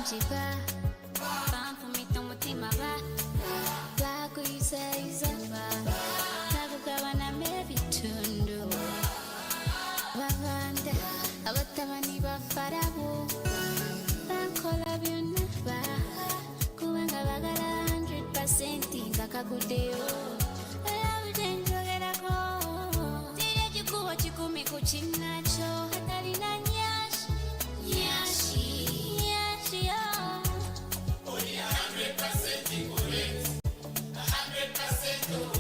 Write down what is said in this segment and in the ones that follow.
Chiba, fan for me, don't want my back. Black, you say, is a bar. Nagukawana, maybe tundu. Wavanda, abatamani bafarabu. Bankola byonna, kubanga bagala 100% ngakaguddeyo. Ebitenjogerako, tiri ekikubo kikumi ku kinnaakyo. Atalina nyashi, nyashi, oh. Only 100% correct, 100% oh.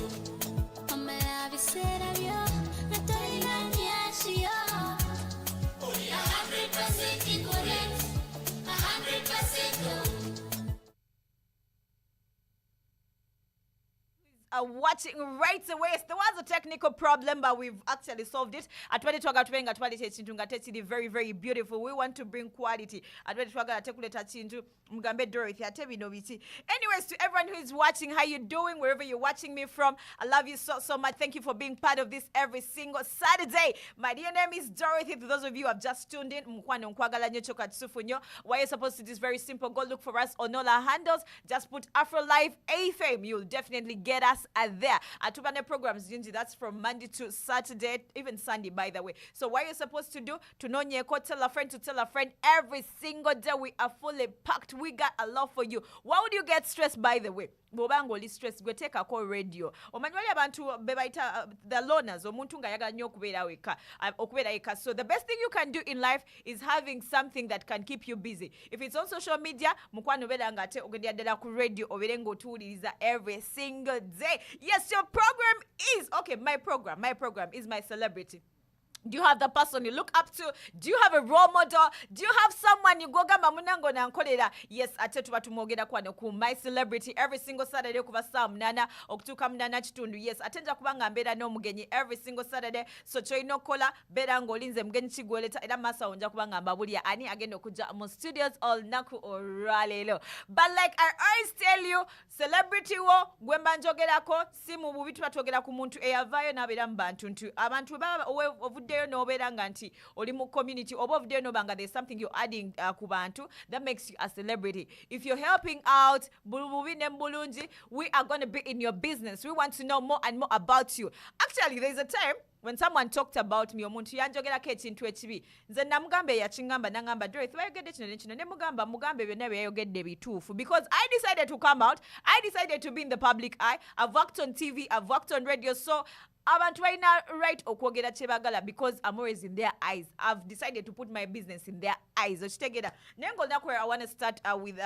Omala biseera byo, atalina nyashi, oh. Only 100% correct, 100% oh. Watching right away. There was a technical problem, but we've actually solved it. Atwali twaga tubenga twali chintu ngateti very very beautiful. We want to bring quality. Atwali twaga atekuleta chintu mugambe Dorothy ate bino biti. Anyways, to everyone who is watching, how you doing wherever you're watching me from? I love you so much. Thank you for being part of this every single Saturday. My dear name is Dorothy. For those of you who have just tuned in, mkwano nkwagala nyo choka tsufunyo. What you're supposed to do is very simple. Go look for us on all our handles. Just put Afro Live AFM. You'll definitely get us there. Atubane programs, that's from Monday to Saturday, even Sunday, by the way. So what you're supposed to do, to know nyeko, tell a friend to tell a friend. Every single day we are fully packed. We got a lot for you. Why would you get stressed, by the way? Bobangoli stress gwe take a call radio. Omanywali abantu bebaita the loners omuntu nga yaga nnyo okubeera eka. So the best thing you can do in life is having something that can keep you busy. If it's on social media, mukwano beera nga ate ogendera ddala ku radio obere ng'otuwuliriza every single day. Yes, your program is okay. My program is my celebrity. Do you have the person you look up to? Do you have a role model? Do you have someone you go gamba munango na nkolera? Yes, ate tuba tumwogera kwano ku my celebrity every single Saturday kuva saa munana okutuuka munana kitundu. Yes, atenja kubanga mbeera n'omugenyi every single Saturday. So choino kola beera ng'olinze mugenyi kigwoleta era masa onja kubanga mbabulya ani agenda okujja mu studios all naku olwaleero. But like I always tell you, celebrity wo gwe mba njogerako si mu bubi tuba twogera ku muntu eyavaayo n'abeera mu bantu nti abantu baba ovuddeyo n'obeera nga nti oli mu community oba ovuddeyo n'obanga there's something you're adding ku bantu that makes you a celebrity. If you're helping out bubi ne bulungi, we are going to be in your business. We want to know more and more about you. Actually, there's a time when someone talked about me, omuntu yanjogerako ekintu ekibi, nze namugambe yakingamba nangamba Dorothy bayogedde kino nekino ne mugambe byonna byayogedde bituufu, because I decided to come out. I decided to be in the public eye. I've worked on TV, I've worked on radio, so abantu balina right okwogera kye bagala because I'm always in their eyes. I've decided to put my business in their eyes. Okitegera naye ng'olunaku where I want to start with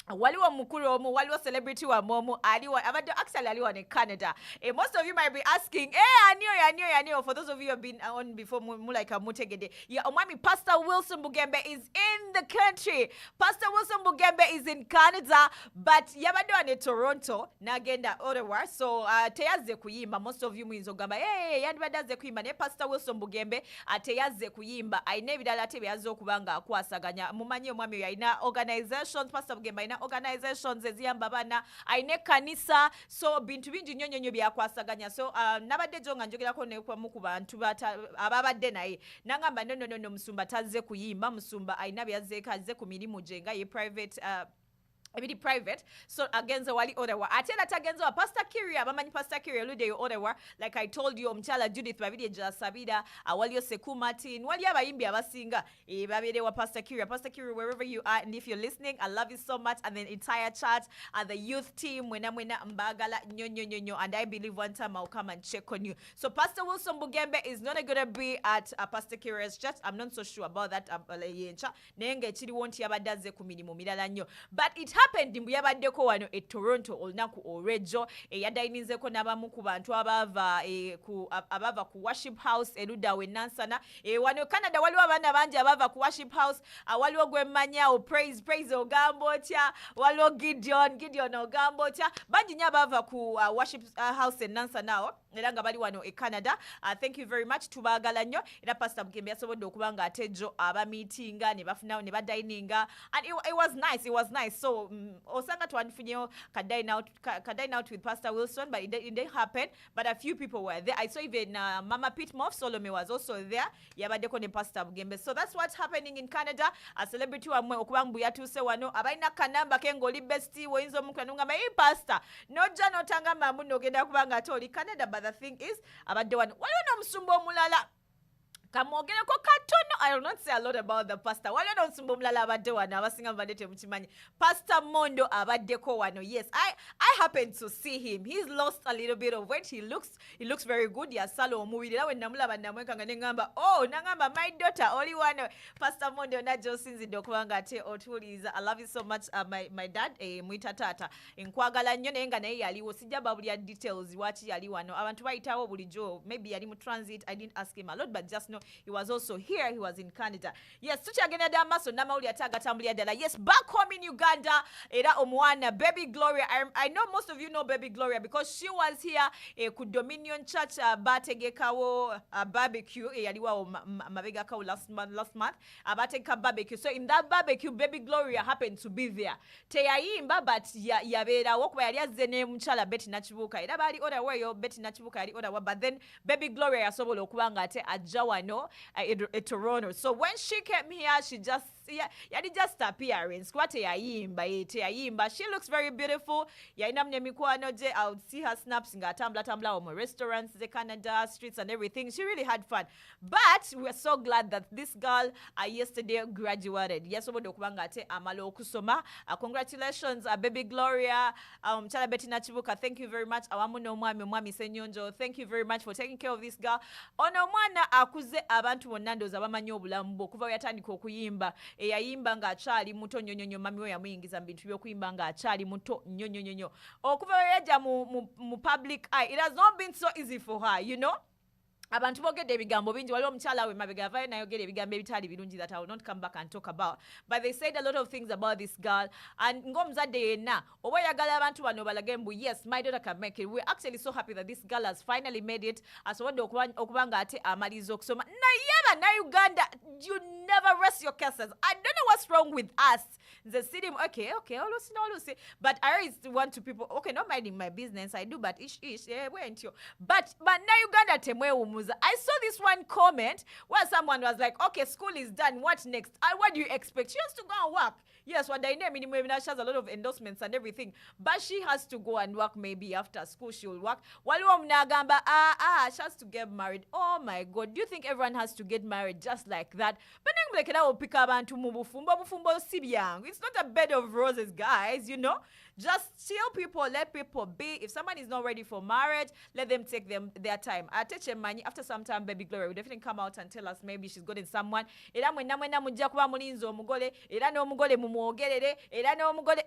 waliwo mukulu omu, waliwo celebrity wa momu, abadde actually aliwa in Canada. Most of you might be asking, aniyo. For those of you who have been on before, like mutegede. Yeah, omwami Pastor Wilson Bugembe is in the country. Pastor Wilson Bugembe is in Canada, but yabadde in Toronto, nagenda Ottawa. So teyazze kuyimba. Most of you muyinza ogamba, yandibadde azze kuyimba ne Pastor Wilson Bugembe teyazze kuyimba. Ayina ebirala ate byazze okubanga akwasaganya. Mumanyi omwami oyo ayina organizations, Pastor Bugembe organizations eziyamba bana, aine kanisa, so bintu bingi nnyo byakwasaganya. So nabadde jo nga njogerako ne kwa muku bantu ababadde naye nangamba no musumba tazze kuyimba, musumba aina byazzeeko azze ku mirimu gye nga ye private ebiri private. So agenza wali Ottawa atela tagenza wa Pastor Kiria, bamanyi Pastor Kiria lude yo Ottawa. Like I told you, omchala Judith babiri eja Sabida, wali Seku Martin, wali abayimbi abasinga babere wa Pastor Kiria. Pastor Kiria, wherever you are, and if you're listening, I love you so much, and the entire church and the youth team mwena mbagala nyo, and I believe one time I'll come and check on you. So Pastor Wilson Bugembe is not gonna be at Pastor Kiria's church. I'm not so sure about that. Nenge chiri wonti yabadaze ku mirimu mirala nnyo, but it happened mbu yabaddeko wano e Toronto olunaku olw'ejjo yadayininzeko n'abamu ku bantu abava ku worship house erudda we Nansana. Wano Canada waliwo abaana bangi abava ku worship house. Waliwo gwe mmanyawo praise ogamba otya, waliwo Gideon ogamba otya, bangi nnyo abava ku worship house e Nansana awo era nga bali wano e Canada. Thank you very much, tubaagala nnyo. Era Pastor Bugembe yasobodde okuba nga ate jo abameetinga ne bafunawo ne badayininga, and it was nice. So osanga twanfunyeyo kadine out with Pastor Wilson, but it didn't happen. But a few people were there. I saw even Mama Pete Moff Solomon was also there. Yabadeko ne Pastor Bugembe. So that's what's happening in Canada. A celebrity wamwe okubambu yatuse wano abaina kanamba kengoli besti woyinzo mukwanunga mai pastor. No jano tanga mamu nogenda kubanga toli Canada, but the thing is abadde wano waliwo musumbo mulala kamwogereko katono. I will not say a lot about the pastor. Waliwo n'omusumba omulala abadde wano abasinga mubadde temukimanyi. Pastor Mondo abaddeko wano. Yes, I happen to see him. He's lost a little bit of weight. He looks very good. Yasala omubiri era we namulaba namwekanga ne ngamba, oh nangamba my daughter oli wano. Pastor Mondo najjo sinzidde okubanga ate otuuliza. I love you so much my dad mwita taata. Nkwagala nnyo naye nga naye yaliwo sijja babulya details waki yali wano. Abantu bayitawo bulijjo. Maybe yali mu transit. I didn't ask him a lot, but just know he was also here. He was in Canada. Yes, tukyagenda damaso namawuli atagatambulira ddala. Yes, back home in Uganda, era omwana Baby Gloria. I know most of you know Baby Gloria because she was here ku Dominion Church bategekawo barbecue yaliwa mabega kawo last month abategeka barbecue. So in that barbecue, Baby Gloria happened to be there. Teyayimba but yabeerawo kuba yali azze ne mukyala Betty Nakibuuka. Era bali order weyo Betty Nakibuuka yali order, but then Baby Gloria yasobola okubanga ate ajja wano Toronto. So when she came here, she just appearance. Yayimba. She looks very beautiful. Yainamne mikwano je. I would see her snaps nga tambla omo restaurants, the Canada streets and everything. She really had fun. But we're so glad that this girl yesterday graduated. Yes, obodokubanga ate amalo okusoma. Congratulations, Baby Gloria. Chala Betty Nakibuuka, thank you very much. Awamuno mwami Senyonjo, thank you very much for taking care of this girl. Ono mwana akuze abantu bonna ndooza bamanyi obulamu bwe kuva yatandika okuyimba. Eyayimba nga akyali muto nnyo mami we yamuyingiza mu bintu by'okuyimba nga akyali muto nnyo okuva yajja mu public eye. It has not been so easy for her, you know. Abantu bogedde ebigambo bingi waliwo omukyala we mabega avayo nayogera ebigambo ebitali birungi that I will not come back and talk about, but they said a lot of things about this girl. And ng'omuzadde yenna oba oyagala abantu bano balage mbu yes, my daughter can make it. We're actually so happy that this girl has finally made it. Asobodde okubanga ate amaliza okusoma. Naye Uganda, you never rest your cases. I don't know what's wrong with us. The city, okay, Lucy. But I always want to people, okay, not minding my business, I do, but ish, went you. But na Uganda temwe umuza. I saw this one comment where someone was like, okay, school is done, what next? What do you expect? She has to go and work. Yes, what I name she has a lot of endorsements and everything, but she has to go and work. Maybe after school she will work. Waliwo mnagamba, she has to get married. Oh my God, do you think everyone has to get married just like that? But it's not a bed of roses, guys, you know. Just chill people, let people be. If someone is not ready for marriage, let them take their time. After some time, Baby Gloria will definitely come out and tell us maybe she's gotten someone. Era mwena mujja kuba mulinzi omugole, era n'omugole mumwogerere, era n'omugole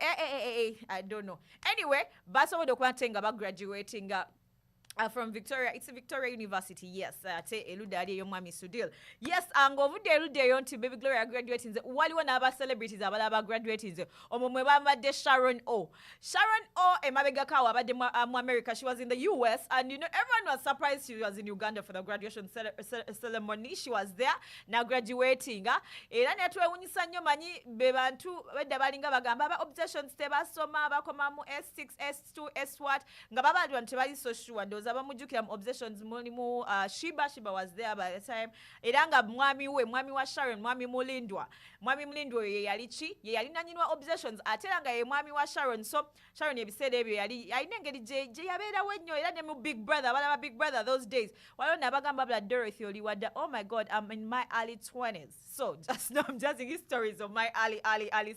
I don't know. Anyway, basobola okuba ntenga bagraduating from Victoria. It's a Victoria University, yes. Eludali Yomami Sudil. Yes, ngovude elude yonti Baby Gloria graduating. Waliwo n'aba celebrities abalaba graduating. Omumwe bamade Sharon O. Sharon O emabega kawa abade mu America. She was in the US, and you know everyone was surprised she was in Uganda for the graduation ceremony. She was there now graduating. Era netwewunyisa nnyo manyi bebantu bedda balinga bagamba aba obsessions tebasoma bakoma mu S6 S2 S what nga babantu tebali so sure. Abamujukira mu obsessions mulimu Shiba was there by the time. Era nga mwami wa Sharon, mwami mulindwa ye yali ki ye yali nanyinwa obsessions ate nga ye mwami wa Sharon. So Sharon ebiseera ebyo yali engeri gye yabeerawo ennyo era ne mu Big Brother abalaba Big Brother those days waliwo nabagamba bla Dorothy Oliwadda. Oh my God, I'm in my early 20s, so just know I'm just in stories of my early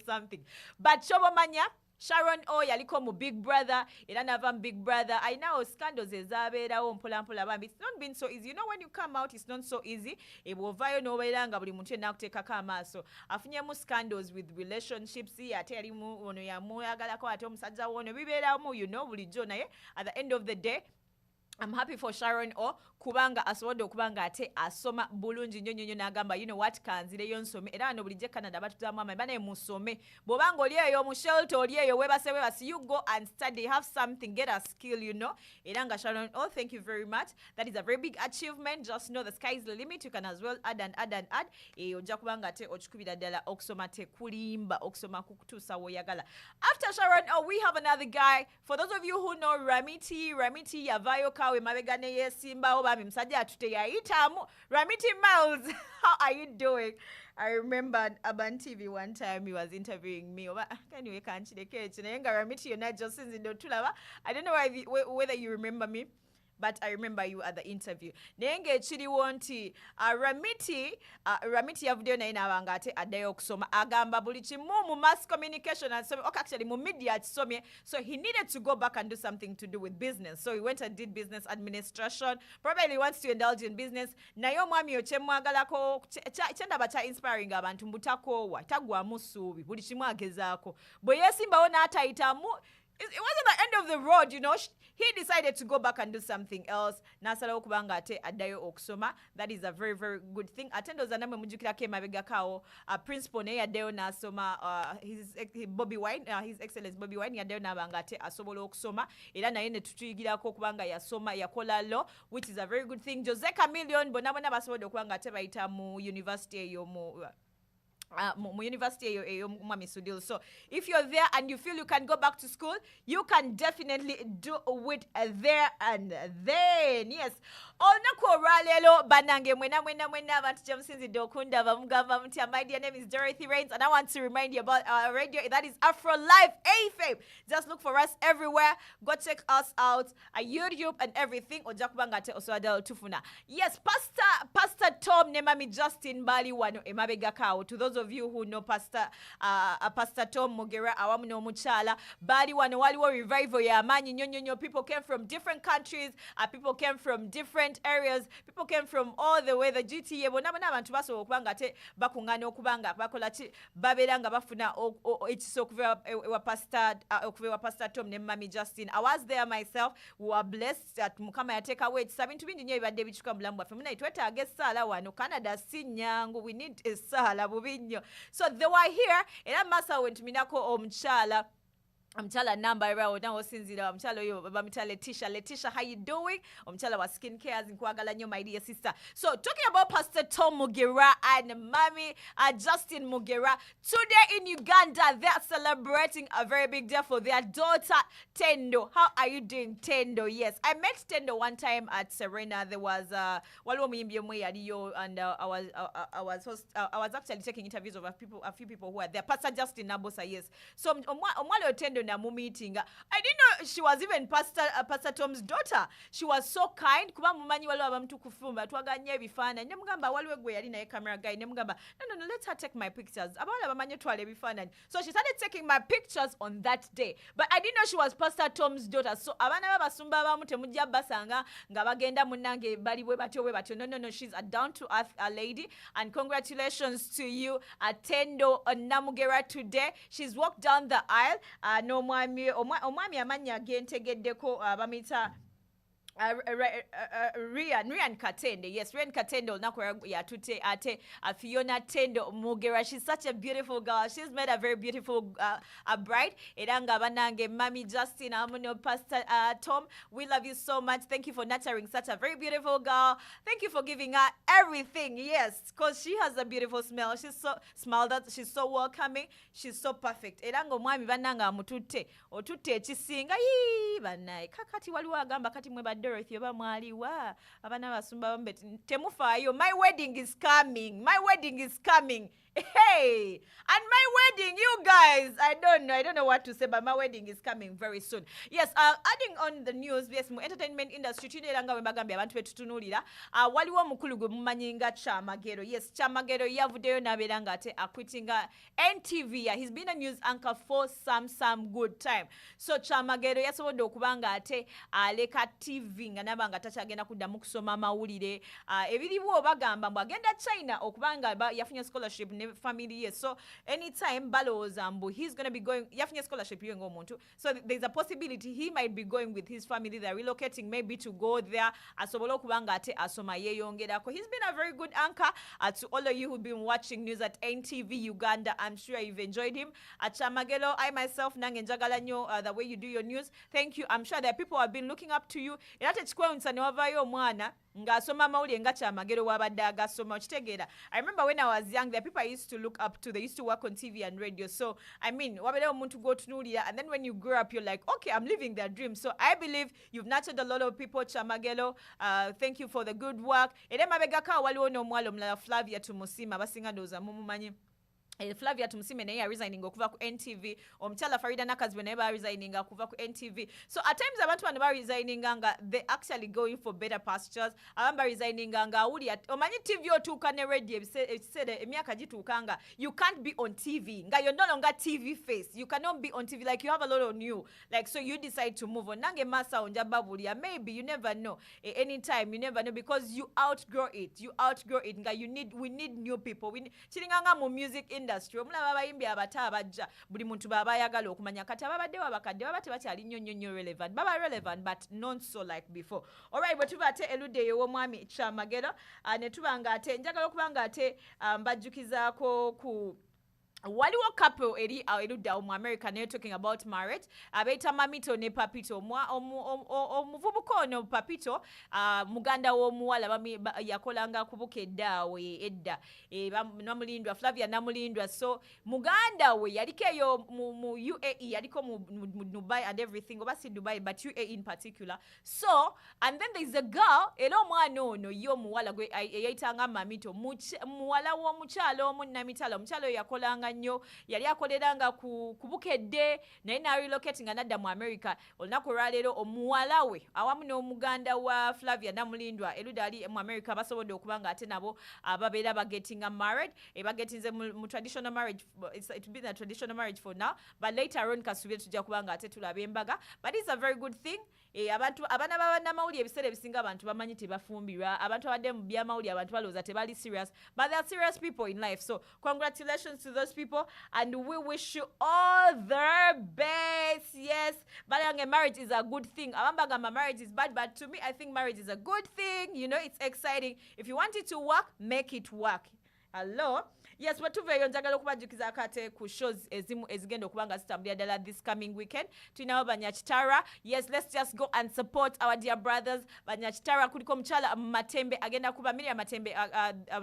something. But Chobomanya Sharon O yaliko mu Big Brother, era nava mu Big Brother. I know scandals ezabeerawo mpola bambi. It's not been so easy. You know when you come out, it's not so easy. Ebwovayo n'obeera nga buli muntu yenna akuteekako amaaso. Afunyemu scandals with relationships. Ate yalimu ono yamuyagalako ate omusajja wono bibeeramu, you know, bulijjo naye. At the end of the day, I'm happy for Sharon O. kubanga asobodde okubanga ate asoma bulungi nnyo n'agamba you know what kanzireyo nsome era wano bulijjo Canada batuzaamu amaanyi banaye musome bw'obanga oli eyo mu shelter oli eyo weebase you go and study have something get a skill you know era nga Sharon thank you very much that is a very big achievement just know the sky is the limit you can as well add ojja kubanga ate okikubira ddala okusoma tekulimba okusoma kukutuusa woyagala after Sharon we have another guy for those of you who know Ramiti yavaayo kawe mabega ne yesimbawo bami musajja atute yayitamu Ramiti Miles how are you doing I remember Aban TV one time he was interviewing me anyway kanchireke ekyo naye nga Ramiti yonna just sinzidde otulaba I don't know whether you remember me but I remember you at the interview. Nenge ekiriwo nti Ramiti yavuddeyo naye n'abanga ate addayo okusoma agamba buli kimu mu mass communication asomye actually mu media akisomye so he needed to go back and do something to do with business so he went and did business administration probably wants to indulge in business naye omwami yo kyemwagalako kyendaba kya inspiring abantu mbutakoowa tagwamu ssuubi buli kimu agezaako bwe yeesimbawo n'atayitamu it wasn't the end of the road, you know. He decided to go back and do something else. Nasalawo kubanga ate addayo okusoma. That is a very, very good thing. Atendo zanamwe mujukirako emabega kawo. Principal ne yaddayo n'asoma Bobby Wine, His Excellence Bobby Wine yaddayo n'abanga ate asobola okusoma. Era naye ne tutuyigirako kubanga yasoma yakola law, which is a very good thing. Jose Chameleone bonabona basobodde okubanga ate bayita mu university eyo mu university eyo Mwami Sudil. So if you're there and you feel you can go back to school, you can definitely do it there and then. Yes. Olunaku olwaleero banange mwena abantu gyemusinzidde okundaba mugamba mutya. My dear name is Dorothy Rains and I want to remind you about our radio that is Afro Live AFM. Just look for us everywhere. Go check us out at YouTube and everything. Ojja kubanga ate osobola otufuna. Yes, Pastor Tom ne Mami Justin Bali wano emabega kawo. To those of you who know Pastor Tom Mugera awamu n'omukyala bali wano waliwo revival y'amaanyi nnyo. People came from different countries, people came from different areas, people came from all the way the GTA bonna abantu basobola okubanga ate bakuŋŋaana okubanga bakola ki babeera nga bafuna ekiso okuva ewa Pastor Tom ne Mami Justin. I was there myself. We were blessed that Mukama yateekawo ekisa bintu bingi nnyo ebibadde bikyuka mu bulamu bwaffe. Munaye twetaaga essaala wano. Canada si nnyangu. We need essaala bubi nnyo. So they were here era masa wentuminako omukyala number around now osinzira omukyala oyo bamita Letitia how you doing omukyala wa skin cares nkwagala nnyo my dear sister. So talking about Pastor Tom Mugera and Mami Justin Mugera today in Uganda they are celebrating a very big day for their daughter Tendo. How are you doing Tendo? Yes, I met Tendo one time at Serena. There was waliwo muyimbi omwe yaliyo and I was actually taking interviews of a few people who were there. Pastor Justin Nabosa, yes. So omwalo Tendo na mu meeting. I didn't know she was even Pastor Tom's daughter. She was so kind. Kuba mumanyi waliwo abantu kufumba twaganye ebifaananyi ne mugamba waliwo gwe yali naye camera guy ne mugamba no let her take my pictures. Abawala bamanye twala ebifaananyi. So she started taking my pictures on that day. But I didn't know she was Pastor Tom's daughter. So abaana babasumba abamu temujja basanga nga bagenda munnange bali bwe batyo. No, she's a down to earth lady and congratulations to you Tendo Namugera today. She's walked down the aisle. Omwami amanya gentegeddeko bamita Ryan Katende. Yes, Ryan Katende olunaku yatute ate Fiona Tendo Mugera. She's such a beautiful girl. She's made a very beautiful bride. Era nga banange Mami Justin amuno Pastor Tom. We love you so much. Thank you for nurturing such a very beautiful girl. Thank you for giving her everything. Yes, because she has a beautiful smell. She's so smiled at. She's so welcoming. She's so perfect. Era nga omwami bananga amututte. Otutte ekisinga. Banaye kakati waliwo agamba kati mwe Dorothy oba mwaliwa abana basumba bambe temufaayo. My wedding is coming. Hey, and my wedding, you guys, I don't know what to say, but my wedding is coming very soon. Yes, adding on the news, yes, mu entertainment industry tuneeranga we bagambye abantu betutunulira waliwo omukulu gwe mumanyinga Chamagero. Yes, Chamagero yavuddeyo n'abeera ate akwitinga NTV. He's been a news anchor for some good time. So Chamagero yasobodde okubanga ate aleka TV nga nabanga takyagenda kuddamu kusoma mawulire ebiriwo bagamba mbu agenda China okubanga yafunye scholarship ne family ye. So anytime balowooza mbu he's going to be going yafunye scholarship ye ng'omuntu, so there's a possibility he might be going with his family. They're relocating maybe to go there asobole okuba nga ate asoma yeeyongerako. He's been a very good anchor to all of you who've been watching news at NTV Uganda. I'm sure you've enjoyed him. At Chamagelo, I myself nange njagala nnyo the way you do your news. Thank you. I'm sure there are people who have been looking up to you. Era tekikwewuunyisa ne wavaayo omwana ng'asoma amawulire nga Kyamagero wabadde agasoma. Okitegeera. I remember when I was young, there are people I used to look up to. They used to work on TV and radio. So, I mean, wabeerewo omuntu gw'otunuulira, and then when you grow up, you're like, okay, I'm living their dream. So, I believe you've nurtured a lot of people, Kyamagelo. Thank you for the good work. Era emabegako waliwo n'omuwala omulala Flavia Tumusima abasinga ndowooza mumumanyi. Flavia Tumusime naye resigning okuva ku NTV, omukyala Farida Nakazibwe naye resigning okuva ku NTV. So at times abantu bano resigning nga they actually going for better pastures. Abamba resigning nga awuli omanyi TV otuuka ne radio ebiseera emyaka gituuka nga you can't be on TV nga you're no longer TV face. You cannot be on TV, like you have a lot on you, like so you decide to move on. Nange masa onja babulia, maybe you never know. Anytime you never know, because you outgrow it nga we need new people. Kiringanga mu music industry omulaba abayimbi abata abajja buli muntu baba ayagala okumanya kati ababaddewo abakadde baba tebakyali nnyo relevant, baba relevant but not so like before. Alright, bwe tuba ate eludde eyo w'omwami Kyamagero ne tuba nga ate njagala okuba nga ate mbajjukizaako ku waliwo couple eri eludda mu America naye talking about marriage abeeta Mamito ne Papito. Omuvubuka ono Papito muganda w'omuwala yakolanga kubuka edda namulindwa Flavia namulindwa. So muganda we yaliko eyo mu UAE, yaliko mu Dubai and everything, oba si Dubai but UAE in particular. So and then there's a girl era omwana ono yo muwala gwe eyayitanga Mamito muwala w'omukyalo omunnamitala. Omukyalo yakolanga nnyo, yali akoleranga ku Bukedde naye na relocating anadda mu America. Olunaku lwaleero omuwala we awamu n'omuganda wa Flavia namulindwa eludda ali mu America basobodde okuba nga ate nabo ababeera bagetting married. Bagetinze mu traditional marriage. It's been a traditional marriage for now, but later on kasubire tujja kuba nga ate tulaba embaga. But it's a very good thing. Abantu abana b'abannamawulire ebiseera ebisinga abantu bamanyi tebafumbirwa, abantu abadde mu byamawulire abantu balowooza tebali serious, but they are serious people in life. So congratulations to those people and we wish you all the best. Yes, but marriage is a good thing. Abambagamba marriage is bad, but to me I think marriage is a good thing. You know, it's exciting. If you want it to work, make it work. Hello. Yes, watuveyo njagala okubajjukiza kate ku shows ezimu ezigenda okuba nga zitambulira ddala this coming weekend. Tulinawo Banyakitara. Yes, let's just go and support our dear brothers. Banyakitara kuliko omukyala Matembe agenda kuba Miriam Matembe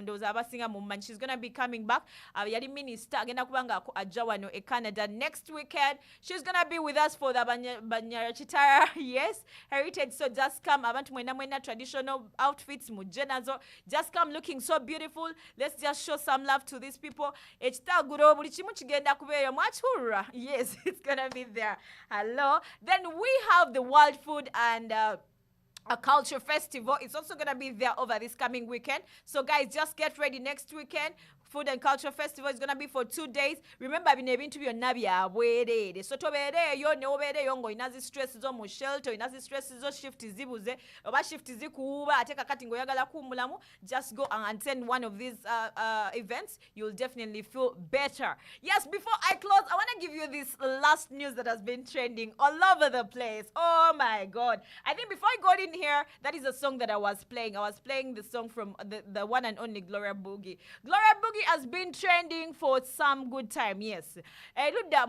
ndowooza abasinga mu mmanyi. She's gonna be coming back. Yali minister agenda kuba nga ajja wano e Canada next weekend. She's gonna be with us for the Banyakitara yes heritage. So just come, abantu mwena traditional outfits mujje nazo. Just come looking so beautiful. Let's just show some love to these people. Ekitaguro buli kimu kigenda kubeera mwachura. Yes, it's gonna be there. Hello. Then we have the World Food and a culture festival. It's also gonna be there over this coming weekend. So guys, just get ready next weekend. Food and Culture Festival is going to be for 2 days. Remember, bino ebintu byonna byabwerere. So tobeereeyo ne obeereeyo ng'olina zi stress zo mu shelter, olina zi stress zo shift zibuze, oba shift zikuuba ate kakati ng'oyagala kuwummulamu. Just go and attend one of these events. You'll definitely feel better. Yes, before I close, I want to give you this last news that has been trending all over the place. Oh my God. I think before I got in here, that is a song that I was playing. I was playing the song from the one and only Gloria Boogie. Gloria Boogie has been trending for some good time, yes. Ludda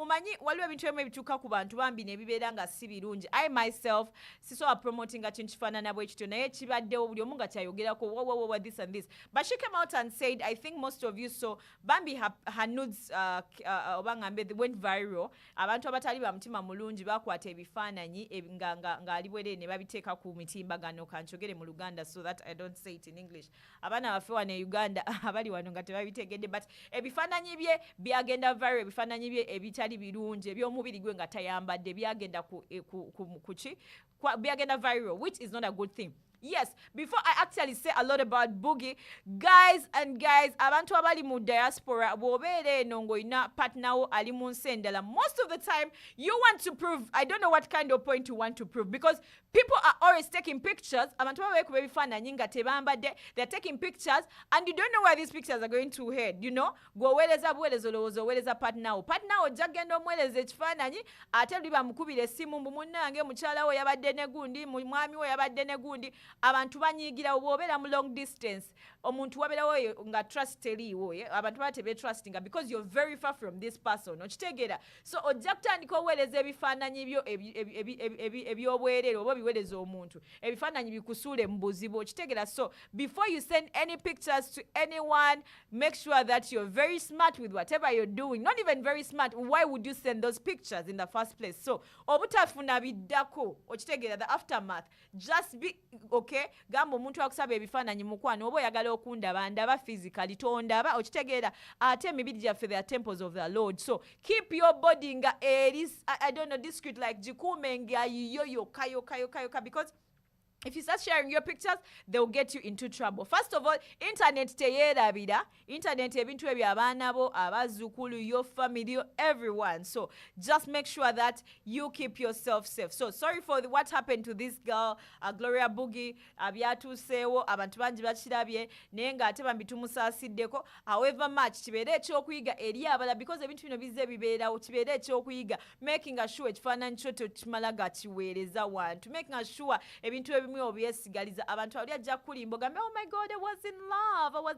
umanyi waliwo ebintu ebimu ebituuka ku bantu bambi ne bibeera nga si birungi. I myself sisobola promoting nga kintu kifaanana bwe kityo naye kibaddewo buli omu nga kyayogerako this and this. But she came out and said, I think most of you saw Bambi her nudes oba ngambe they went viral. Abantu abatali ba mutima mulungi bakwata ebifaananyi nga ali bwerere ne babiteeka ku mitimbagano kankyogere mu Luganda so that I don't say it in English. Abaana baffe wano e Uganda abali wano nga tebabitegedde, but ebifaananyi bye byagenda viral, ebifaananyi bye ebitali birungi eby'omubiri gwe nga tayambadde byagenda byagenda viral, which is not a good thing. Yes, before I actually say a lot about Boogie, guys, abantu abali mu diaspora, bw'obeera eno ng'olina partner wo ali mu nsi endala, most of the time, you want to prove, I don't know what kind of point you want to prove, because people are always taking pictures, abantu babeekuba ebifaananyi nga tebambadde, they're taking pictures, and you don't know where these pictures are going to head, you know? Gw'oweereza buweereza olowooza oweereza partner wo. Partner wo ojja kgenda omuweereza ekifaananyi, ate luli bamukubira essimu mbu munnange mukyala wo yabadde ne gundi, mwami wo yabadde ne gundi, abantu banyiigira bw'obeera mu long distance, omuntu wabeerawo nga trust teriiwo, abantu baba tebeetrustinga because you're very far from this person, okitegeera. So ojja kutandika oweereza ebifaananyi byo eby'obwereere oba biweereza omuntu, ebifaananyi bikusuule mu buzibu, okitegeera. So before you send any pictures to anyone, make sure that you're very smart with whatever you're doing. Not even very smart, why would you send those pictures in the first place? So obutafuna biddako, okitegeera, the aftermath, just be okay. Gamba omuntu akusaba ebifaananyi mukwano, oba oyagala okundaba ndaba physically tondaba, okitegeera, ate emibiri gyaffe they are temples of the Lord. So keep your body nga I don't know, discreet, like jikuume nga yiyo yoka, because if you start sharing your pictures, they'll get you into trouble. First of all, internet teyerabira. Internet ebintu ebyo abaana bo, abazzukulu, your family, everyone. So just make sure that you keep yourself safe. So sorry for what happened to this girl, Gloria Boogie, byatuuseewo, abantu bangi bakirabye, naye ng'ate bambitumusaasiddeko. However much, kibeere ekyokuyiga eri abala, because ebintu bino bizze bibeerawo, kibeere ekyokuyiga, making sure ekifaananyi kyo tekimala gakiweereza wantu, making sure ebintu obyesigaliza abantu ali ajja kulimba ogambe oh my god, I was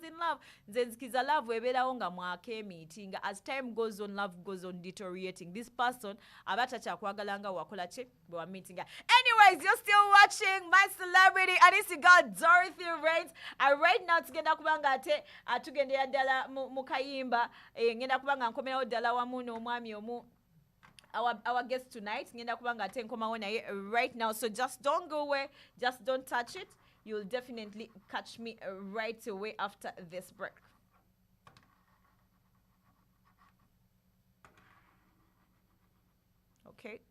in love. Nze nzikiza love ebeerawo nga mwaka meeting. As time goes on, love goes on deteriorating. This person abata kyakwagala nga wakola ki bwe meeting. Anyways, you're still watching My Celebrity and it's got Dorothy Reigns. Right now tugenda kubanga ate tugendera ddala mu kayimba, ngenda kubanga nkomerawo ddala wamu n'omwami omu, our guest tonight, ngenda kubanga ate nkomawo naye right now. So just don't go away, just don't touch it. You'll definitely catch me right away after this break. Okay.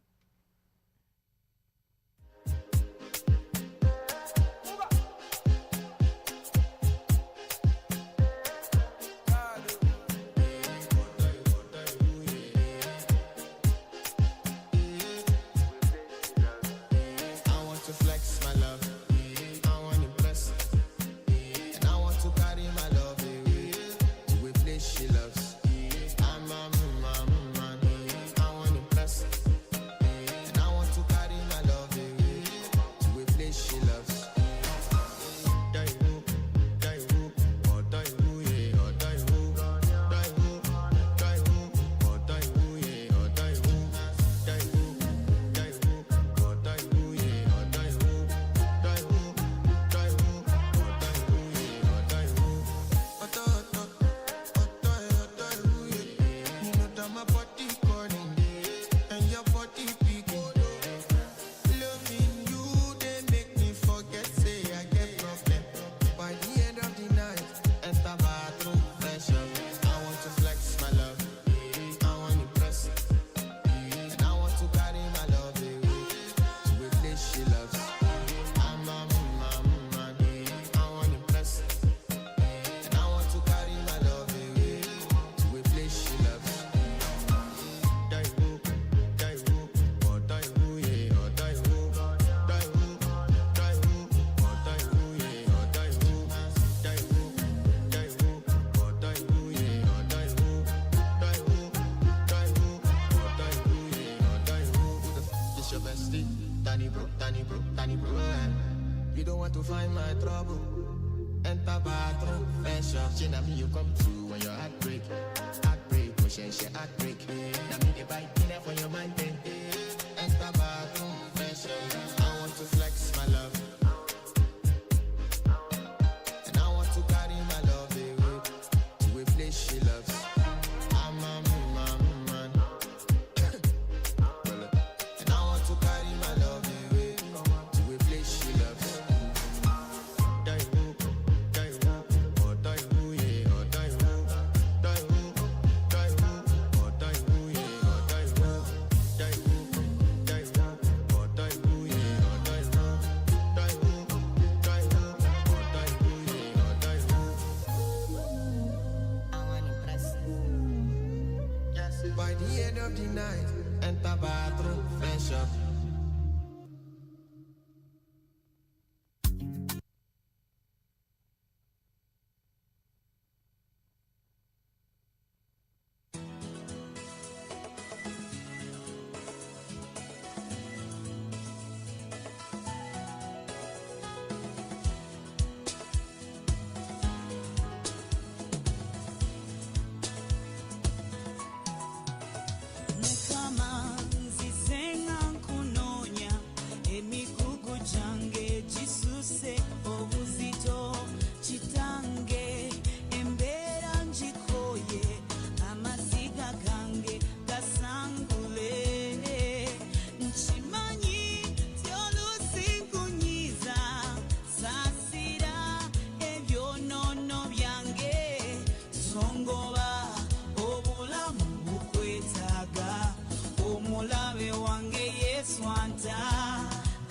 You don't want to find my trouble. Enter bathroom, fresh up. She na me you come through when you're heartbreak. Heartbreak, push and she heartbreak. Na me the bite dinner for your man then. Enter bathroom, fresh up. I want to flex my love. And I want to carry my love away to a place she loves. I'm a man. And I want to carry my love away to a place she loves. by the end of the night, enter bathroom, fresh up. Mukama nzizenga nkunonya emigugu gyange gisuse obuzito kitange embeera ngikoye amasiga gange gasangule nkimanyi tyolusinkunyiza saasira ebyonoono byange songoba obulamu bukwetaaga omulabe wange yesu anta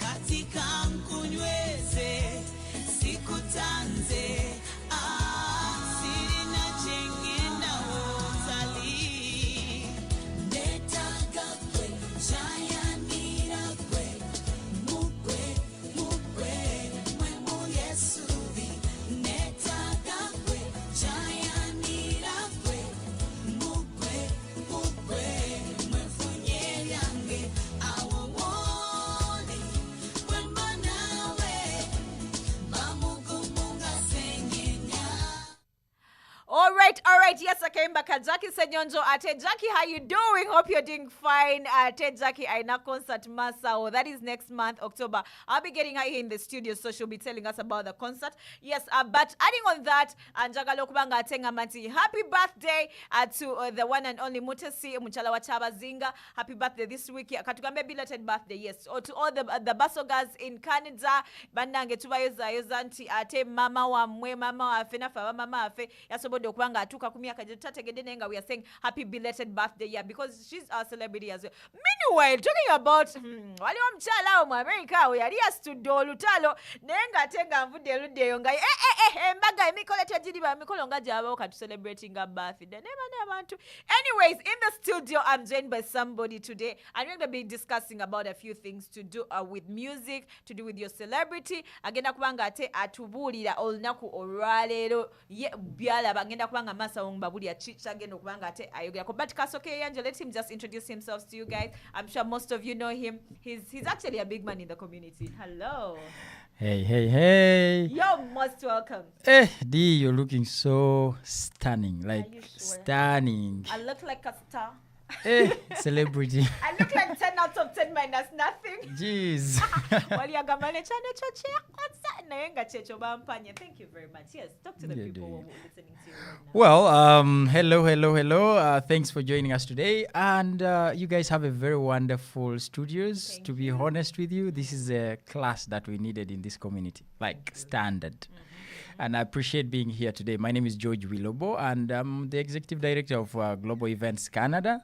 katika nkunyweze sikutanze sirina kyengenda wozali ndetaaga gwe kyayanira gwe mugwe mwe mu yesubi ndetaaga gwe kyayanira gwe mugwe mwefunye lyange awo woli bwemba nawe bamugumu nga senyenya. All right. Yes, I came back. Jackie Senyonjo. Ate Jackie, how you doing? Hope you're doing fine. Ate Jackie, Aina concert Masao. That is next month, October. I'll be getting her here in the studio, so she'll be telling us about the concert. Yes, but adding on that, Njagalo Kubanga Atenga Mati. Happy birthday to the one and only Mutesi Muchala Wachaba Zinga. Happy birthday this week. Katukambe belated birthday, yes. Or to all the Basogas in Canada. Bandange tubayoza yozanti ate mama wa mwe mama wa afena fa mama afe. Yasobodo kubanga atuka kumyaka tategede nenga. We are saying happy belated birthday, yeah, because she's our celebrity as well. Meanwhile, talking about wali wa mchala mu America we yali astudo lutalo nenga tenga mvude ludeyo nga mbaga emikolo tejiri ba mikolo nga jaba okatu celebrating a birthday. Nema abantu. Anyways, in the studio I'm joined by somebody today and we're going to be discussing about a few things to do with music, to do with your celebrity. Agenda kubanga ate atubulira olunaku olwaleero ye byala bagenda kubanga masa babuli achicha agenda kubanga ate ayogera ko. But Kasoke Yanje, let him just introduce himself to you guys. I'm sure most of you know him. He's actually a big man in the community. Hello. Hey. You're most welcome. D, you're looking so stunning. Like, you sure? stunning. I look like a star. Celebrity. I look like 10 out of 10 minus nothing. Jeez. Thank you very much. Yes, talk to the people who are listening to you right now. Well, hello. Thanks for joining us today. And you guys have a very wonderful studios. Thank to be you. honest with you, this is a class that we needed in this community, like standard. And I appreciate being here today. My name is George Wilobo, and I'm the Executive Director of Global Events Canada,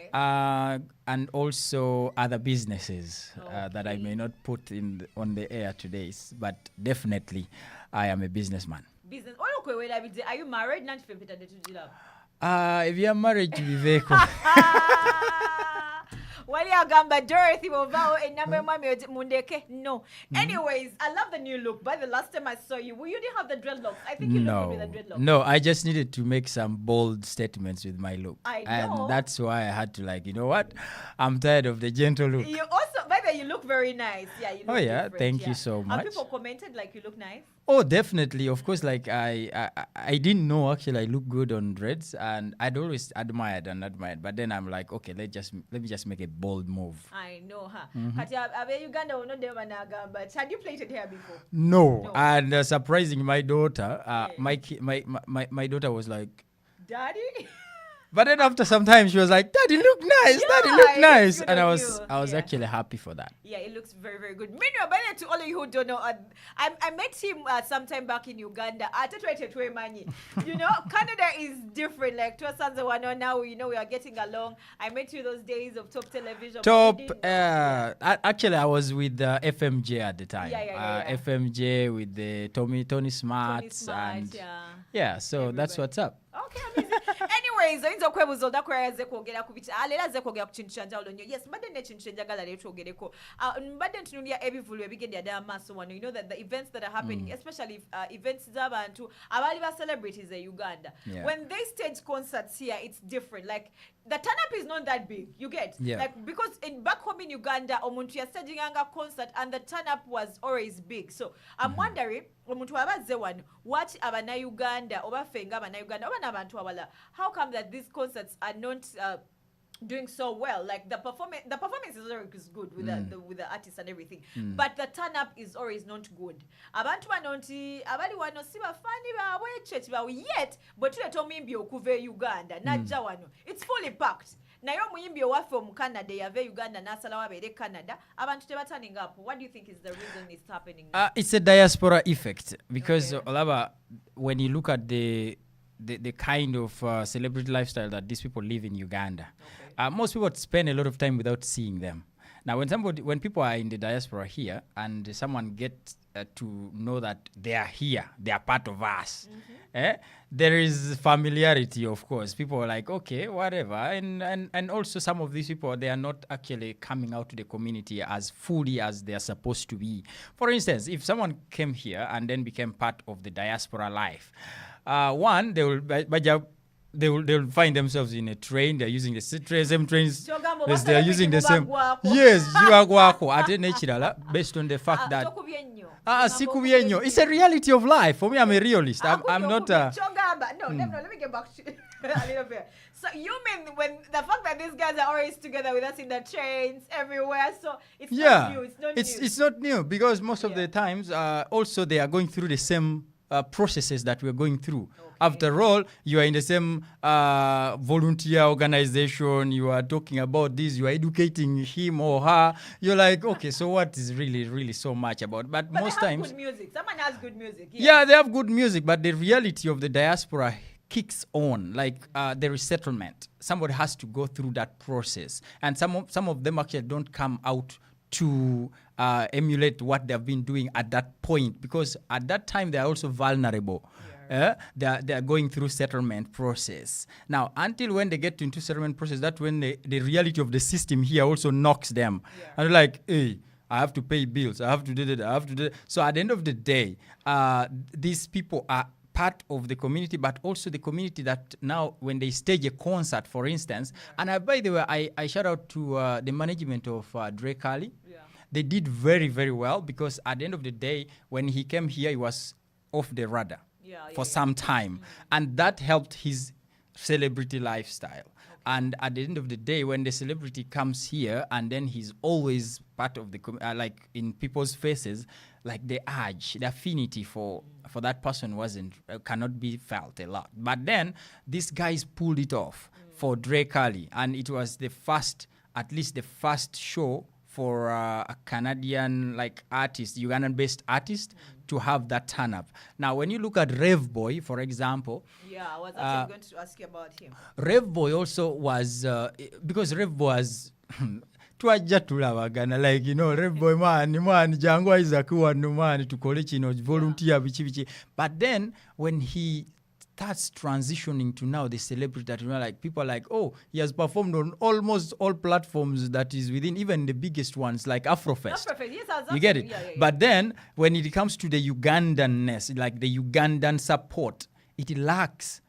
Okay. and also other businesses that I may not put on the air today. But definitely, I am a businessman. Business. Are you married? If you are married to Viveko, Wali agamba Dorothy Bovao and number mundeke. No. Anyways, I love the new look. But the last time I saw you, you didn't have the dreadlocks. I think you look good with the dreadlocks. no, I just needed to make some bold statements with my look. I know. And that's why I had to you know what? I'm tired of the gentle look. You also, by the way, you look very nice. Yeah, you look Oh, yeah. different, Thank you so much. Have people commented like you look nice? Oh, definitely. Of course, I didn't know actually I look good on dreads, and I'd always admired. But then I'm like, okay, let me just make a bold move. I know, huh? Kati abe Uganda uno de banagamba. Had you plaited hair before? No. And surprising, my daughter, my daughter was like, Daddy? but then after some time she was like, Daddy, look nice. Yeah, Daddy, look it nice. looks good And I on was you. Yeah. actually happy for that. Yeah, it looks very, very good. Meanwhile, by the way, to all of you who don't know, I met him sometime back in Uganda. You know, Canada is different. Like, now, you know, we are getting along. I met you those days of Top Television. Top. We didn't- Actually, I was with FMJ at the time. Yeah. FMJ with the Tony Smarts. Smart, and yeah. yeah, so that's Everybody. what's up. Okay, amazing. anyways oyinza okwebuuza olunaku lwalaze kwogera ku biti leero aze kwogera ku kintu kyanjawulo nnyo yes mbadde n'ekintu kyenjagala leero twogereko mbadde ntunuulira ebivulu ebigendera ddala maaso wano you know that the events that are happening especially events z'abantu abaali ba celebrities e Uganda Yeah. when they stage concerts here it's different like the turn up is not that big you get Yeah. like because back home in Uganda omuntu yastaginganga concert and the turn up was always big so I'm wondering omuntu abazze wano what abannayuganda oba ffe nga abannayuganda oba n'abantu abala how come that these concerts are not doing so well like the performance is always good with with the artists and everything but the turn up is always not good abantu bano nti abali wano si bafaani baabwe ekyo kibawe yet bwe tuleeta omuyimbi okuva e Uganda najja wano it's fully packed naye omuyimbi owaffe omu Canada yava e Uganda n'asalawo abeere Canada abantu tebataninga apo what do you think is the reason it's happening now? It's a diaspora effect because Okay. Olaba, when you look at the kind of celebrity lifestyle that these people live in Uganda, most people spend a lot of time without seeing them. Now, when people are in the diaspora here and someone gets to know that they are here, they are part of us, there is familiarity, of course. People are like, okay, whatever. And also some of these people, they are not actually coming out to the community as fully as they are supposed to be. For instance, if someone came here and then became part of the diaspora life, one, they will find themselves in a train. They're using the same trains. Kyogamba Yes, they are using the same. bakubye Yes, jibagwako. Ate nekirala, based on the fact that tokubye nnyo sikubye nnyo. It's a reality of life. For me, I'm a realist. I'm not a. Kyogamba. No, let me get back to a little bit. So you mean when the fact that these guys are always together with us in the trains everywhere, so it's not new. It's not new. It's not new because most of Yeah. the times, also they are going through the same processes that we're going through. After all, you are in the same volunteer organization. You are talking about this. You are educating him or her. You're like, okay, so what is really so much about? But But most they have times, good music. Someone has good music. yeah, they have good music, but the reality of the diaspora kicks on. Like the resettlement, somebody has to go through that process, and some of them actually don't come out to emulate what they've been doing at that point, because at that time they are also vulnerable. They are going through settlement process. Now, until when they get into settlement process, that's when the reality of the system here also knocks them. And they're like, hey, I have to pay bills. I have to do that. I have to do that. So at the end of the day, these people are part of the community, but also the community that now when they stage a concert, for instance, and by the way, I shout out to the management of Dre Kali. They did very well, because at the end of the day, when he came here, he was off the radar for some time. And that helped his celebrity lifestyle. And at the end of the day, when the celebrity comes here and then he's always part of the, like in people's faces, like the urge, the affinity for that person cannot be felt a lot. But then these guys pulled it off for Dre Kali. And it was at least the first show for a Canadian artist, Ugandan-based artist, to have that turn up. Now, when you look at Rev Boy, for example, I was actually going to ask you about him. Rev Boy also was because Rev Boy was twajja tulabagana, Rev Boy man jangu Isaac wano man tukole kino volunteer bichi. But then when he starts transitioning to now the celebrity that people are like, oh, he has performed on almost all platforms that is within, even the biggest ones like Afrofest. Afrofest, yes, I was You get it? asking. Yeah. But then when it comes to the Ugandanness, like the Ugandan support, it lacks.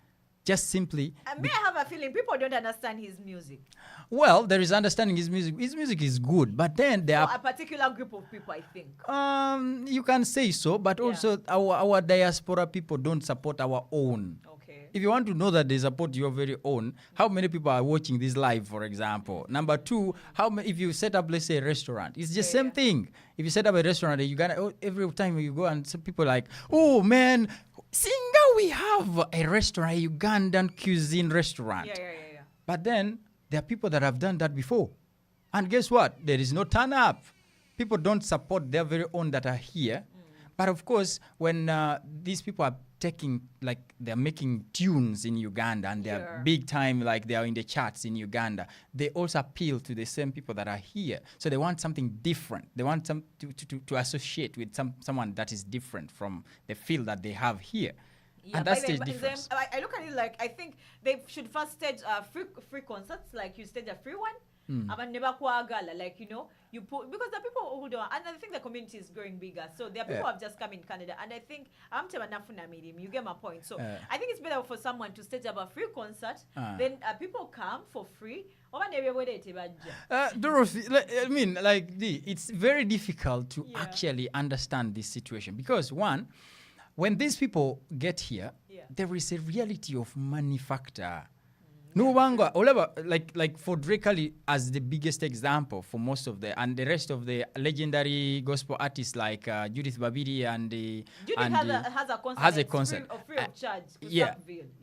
Just simply. May I have a feeling people don't understand his music? Well, there is understanding his music. His music is good, but then there For a particular group of people, I think. you can say so, but also our diaspora people don't support our own. Okay. If you want to know that they support your very own, how many people are watching this live, for example? Number two, if you set up, let's say, a restaurant, it's just same thing. If you set up a restaurant, every time you go and some people are like, oh man, Singa, we have a restaurant, a Ugandan cuisine restaurant. Yeah. But then there are people that have done that before. And guess what? There is no turn up. People don't support their very own that are here. But of course, when these people are they're making tunes in Uganda and they're big time, they are in the charts in Uganda, they also appeal to the same people that are here. So they want something different. They want to associate with someone that is different from the field that they have here. Yeah, and that's but the even- difference. I look at it like I think they should first stage free concerts, like you stage a free one. But never kwagala, like you put, because the people who don't, and I think the community is growing bigger. So there are people who have just come in Canada, and I think you get my point. So I think it's better for someone to stage up a free concert, then people come for free. Dorothy, I mean, it's very difficult to actually understand this situation because one, when these people get here, there is a reality of money factor. No wanga, like for Drake Ali as the biggest example for most of and the rest of the legendary gospel artists like Judith Babiri and has a concert. Free of charge. Yeah,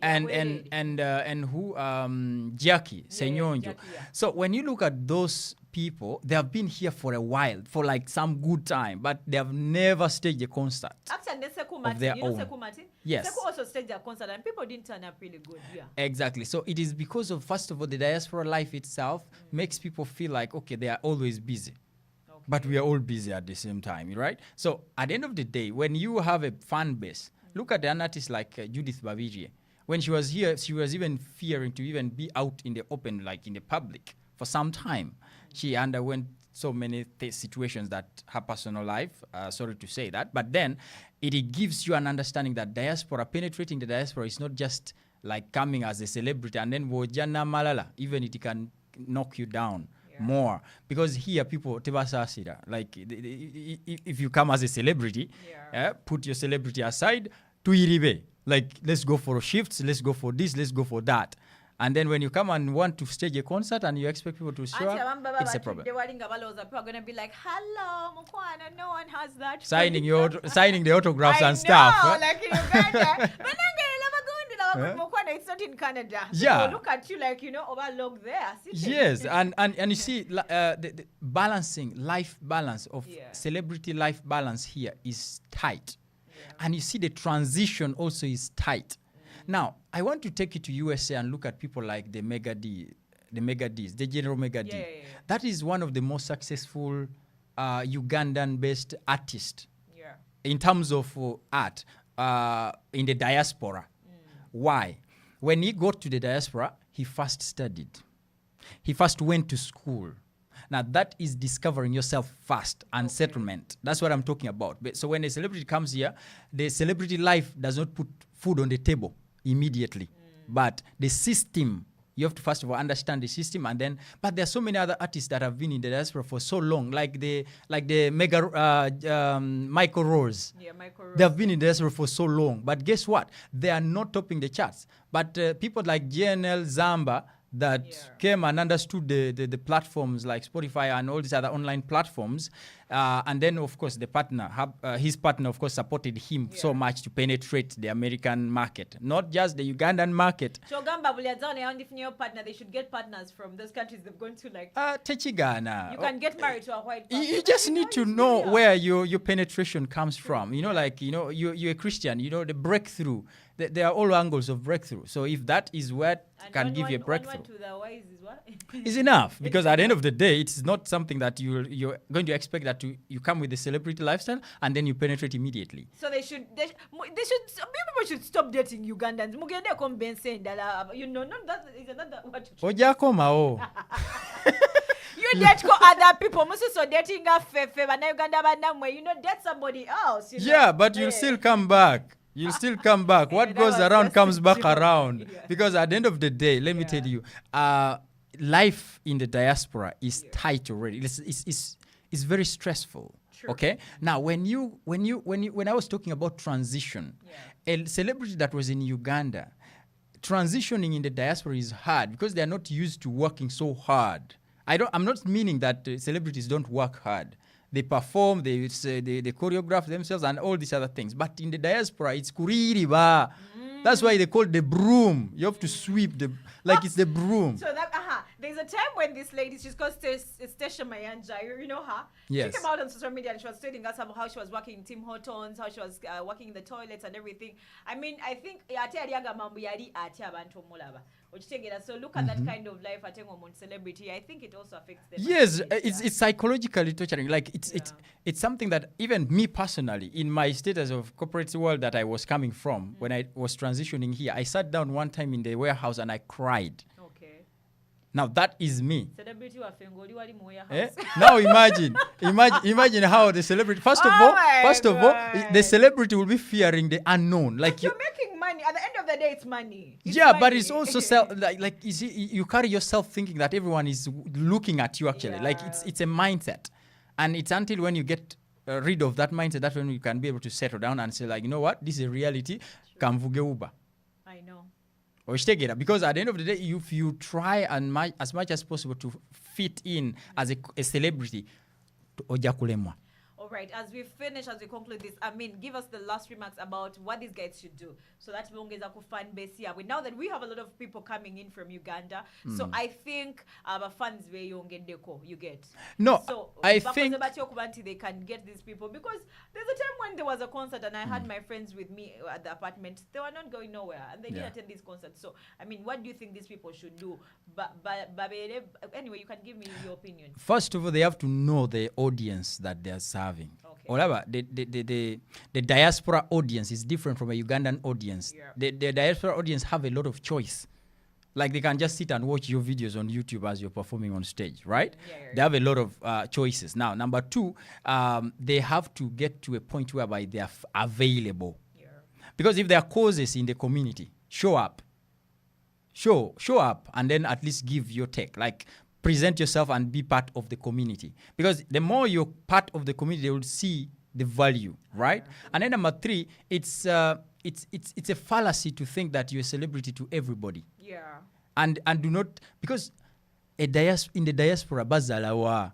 and who Jackie Senyonjo. Jackie, So when you look at those people, they have been here for a while, for like some good time, but they have never staged a concert. Actually, of their own. Sekou Martin? Yes. Sekou also staged a concert and people didn't turn up really good. Yeah. Exactly. So it is because of, first of all, the diaspora life itself makes people feel like, okay, they are always busy. But we are all busy at the same time, right? So at the end of the day, when you have a fan base, look at an artist like Judith Babiri. When she was here, she was even fearing to even be out in the open, like in the public, for some time. She underwent so many situations that her personal life, sorry to say that, but then it gives you an understanding that penetrating the diaspora is not just like coming as a celebrity and then wojana malala, even it can knock you down more. Because here people, like if you come as a celebrity, put your celebrity aside, tuiribe, like let's go for shifts, let's go for this, let's go for that. And then when you come and want to stage a concert and you expect people to show up, it's a problem. People are going to be like, hello, Mukwana, no one has that. Signing the autographs and stuff. I know, like in Uganda. It's not in Canada. Yeah. So look at you like, overlook there. Yes, and you see, the balancing, life balance of celebrity life balance here is tight. And you see the transition also is tight. Now, I want to take you to USA and look at people like the Mega Ds, the General Mega D. That is one of the most successful Ugandan-based artists in terms of art in the diaspora. Why? When he got to the diaspora, he first studied. He first went to school. Now, that is discovering yourself first and settlement. That's what I'm talking about. So when a celebrity comes here, the celebrity life does not put food on the table immediately. But the system, you have to first of all understand the system, and then. But there are so many other artists that have been in the diaspora for so long, like the Michael Rose. Yeah, Michael Rose. They have been in the diaspora for so long, but guess what? They are not topping the charts. But people like GNL Zamba that came and understood the platforms like Spotify and all these other online platforms. And then, of course, the partner, his partner, of course, supported him so much to penetrate the American market, not just the Ugandan market. So, Gamba, if your partner, they should get partners from those countries they've gone to, like. Techigana. You can get married to a white person. You just need to know where your penetration comes from. You're a Christian, the breakthrough. There are all angles of breakthrough. So if that is what can give you a breakthrough, to the wise is what? is enough. Because at the end of the day, it's not something that you're going to expect that you come with a celebrity lifestyle and then you penetrate immediately. So people should stop dating Ugandans. Mugende convince that not that is another what. Ojakoma. You date other people. So dating a fefe, date somebody else. Yeah, but you'll still come back. You'll still come back. What goes around comes back around. Because at the end of the day, let me tell you, life in the diaspora is tight already. It's very stressful. True. Okay. Now, when I was talking about transition, a celebrity that was in Uganda, transitioning in the diaspora is hard because they are not used to working so hard. I'm not meaning that celebrities don't work hard. They perform, they choreograph themselves and all these other things. But in the diaspora, it's kuririba. That's why they call it the broom. You have to sweep it's the broom. So there's a time when this lady, she's called Stacia Mayanja, you know her? Yes. She came out on social media and she was telling us about how she was working in Tim Hortons, how she was working in the toilets and everything. I mean, I think Ochitegera. So look at that kind of life at on celebrity. I think it also affects them. Yes, actually, it's psychologically torturing. Like it's something that even me personally, in my status of corporate world that I was coming from, when I was transitioning here, I sat down one time in the warehouse and I cried. Okay. Now that is me. Celebrity wa Fengoli wali mu Eh? warehouse. Now imagine how the celebrity. First of Oh all, my the celebrity will be fearing the unknown. Like You're making money. At the end of the day, it's money. It's yeah, but money. it's also like you see, you carry yourself thinking that everyone is looking at you. Actually, like it's a mindset, and it's until when you get rid of that mindset that's when you can be able to settle down and say like, you know what, this is a reality. Kamvuge uba. I know. Because at the end of the day, if you try and as much as possible to fit in as a celebrity, oja kulemwa. All right, as we finish, as we conclude this, I mean, give us the last remarks about what these guys should do so that weongeza ku fan base here. We now that we have a lot of people coming in from Uganda, so I think our fans were yongedeko, you get. No, so I think they can get these people, because there's a time when there was a concert and I had my friends with me at the apartment. They were not going nowhere and they didn't attend this concert. So I mean, what do you think these people should do? But anyway, you can give me your opinion. first of all, they have to know the audience that they are serving. Okay. Whatever, the diaspora audience is different from a Ugandan audience. Yeah. The diaspora audience have a lot of choice. Like they can just sit and watch your videos on YouTube as you're performing on stage, right? Yeah. They have a lot of choices. Now, number two, they have to get to a point whereby they are available. Yeah. Because if there are causes in the community, show up. Show up and then at least give your take. Like present yourself and be part of the community. Because the more you're part of the community, they will see the value, right? And then number three, it's a fallacy to think that you're a celebrity to everybody. Yeah. And do not, because in the diaspora, bazalawa.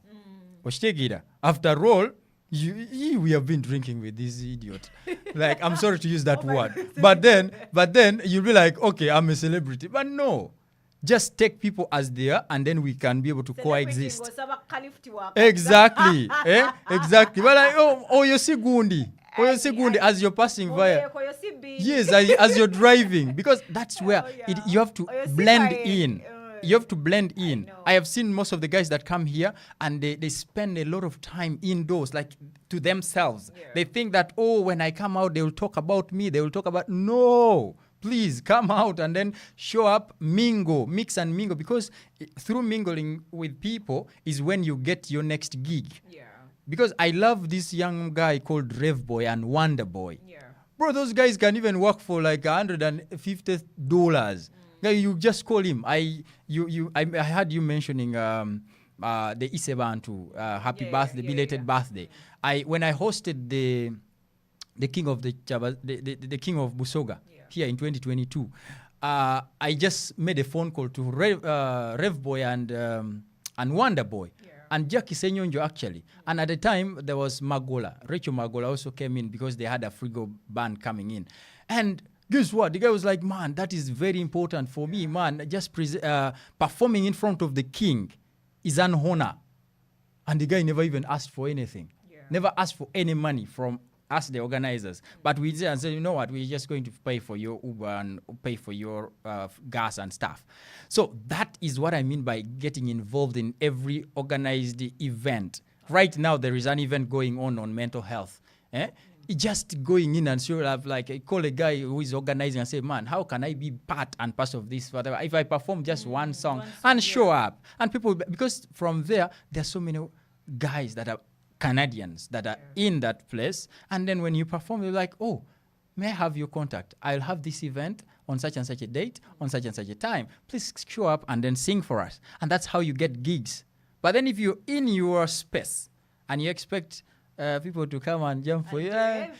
After all, we have been drinking with this idiot. Like, I'm sorry to use that word. But then you'll be like, okay, I'm a celebrity. But no. Just take people as they are, and then we can be able to coexist. Exactly. Exactly. But like, you see Gundi. As you're passing via. Yes, as you're driving. Because that's where you have to blend in. You have to blend in. I have seen most of the guys that come here and they spend a lot of time indoors, like to themselves. Yeah. They think that, when I come out, they will talk about me. They will talk about, no. Please come out and then show up, mix and mingle, because through mingling with people is when you get your next gig. Yeah. Because I love this young guy called Rev Boy and Wonder Boy. Yeah. Bro, those guys can even work for like $150. Guy, you just call him. I heard you mentioning the Isebantu, happy birthday, belated birthday. When I hosted the king of the king of Busoga here in 2022, I just made a phone call to Rev Boy and Wonder Boy. And Jackie Senyonjo actually. And at the time, there was Rachel Magola also came in because they had a Frigo band coming in. And guess what? The guy was like, man, that is very important for me, man. Just performing in front of the king is an honor. And the guy never even asked for anything. Yeah. Never asked for any money from us, the organizers. But we said, you know what, we're just going to pay for your Uber and pay for your gas and stuff. So that is what I mean by getting involved in every organized event. Right now, there is an event going on mental health. Just going in and sure have like call a guy who is organizing and say, man, how can I be part and parcel of this, whatever, if I perform just one song and show up? And people, because from there are so many guys that are Canadians that are in that place, and then when you perform, you're like, oh, may I have your contact? I'll have this event on such and such a date, on such and such a time. Please show up and then sing for us. And that's how you get gigs. But then if you're in your space and you expect people to come and jump for you, but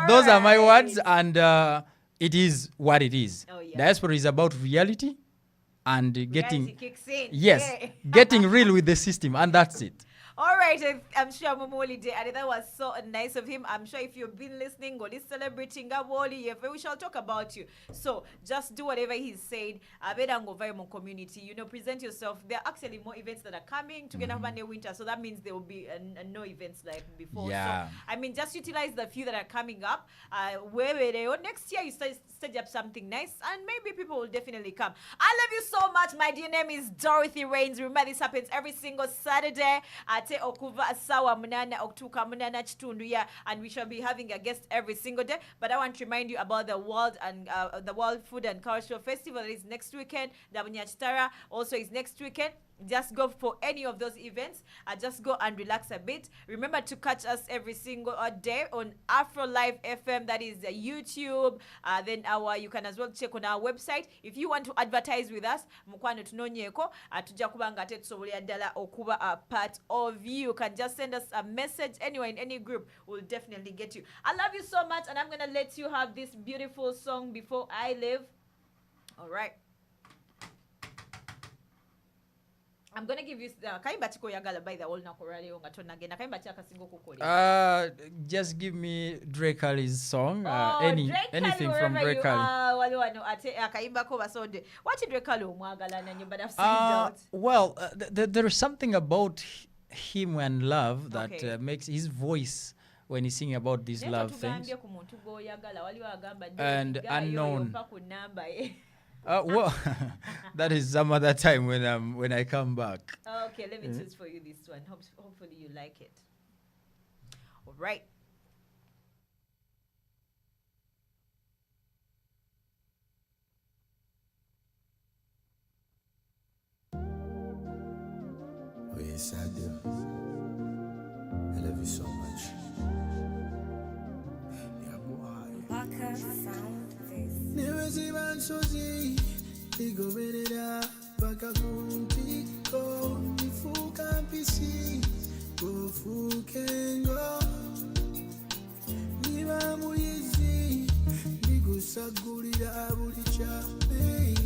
those are my words, and it is what it is. Diaspora is about reality and getting, kicks in. yes, getting real with the system, and that's it. All right, I'm sure Momoli did, and that was so nice of him. I'm sure if you've been listening, or this celebrating Woli, we shall talk about you. So just do whatever he said. Abedango Vaimon community, present yourself. There are actually more events that are coming to get up winter, so that means there will be no events like before. Yeah. So I mean, just utilize the few that are coming up. Where next year you stage up something nice, and maybe people will definitely come. I love you so much. My dear name is Dorothy Rains. Remember, this happens every single Saturday. Ate okuva asawa munana okutuka munana chitundu ya, and we shall be having a guest every single day. But I want to remind you about the World Food and Cultural Festival that is next weekend. Dabunyachitara also is next weekend. Just go for any of those events. Just go and relax a bit. Remember to catch us every single day on Afro Live FM. That is YouTube. Then you can as well check on our website. If you want to advertise with us, mukwano tunonyeko tujja kubanga ate tusobolera ddala okuba a part of you. You can just send us a message anywhere in any group. We'll definitely get you. I love you so much, and I'm gonna let you have this beautiful song before I leave. All right. I'm gonna give you kaimba chiko yagala by the whole nakorali nga tonagenda kaimba chaka singo kukoli. Just give me Drake Ali's song. Drake Anything Ali, from Drake Ali. wali wano ate kaimba ko basonde. What Drake Ali omwagala na nyumba I've seen out. Well, there is something about him and love that Okay. makes his voice when he's singing about these love things. And unknown. Well, that is some other time when I come back. Okay, let me choose for you this one. Hopefully you like it. All right. Oh yes, I do. I love you so much. Yeah, boy. Never see man so see. Digo vereda, baka kumpiko, nifuka mpisi, gofukengo. Niba muyizi, digo sagulira buli chape.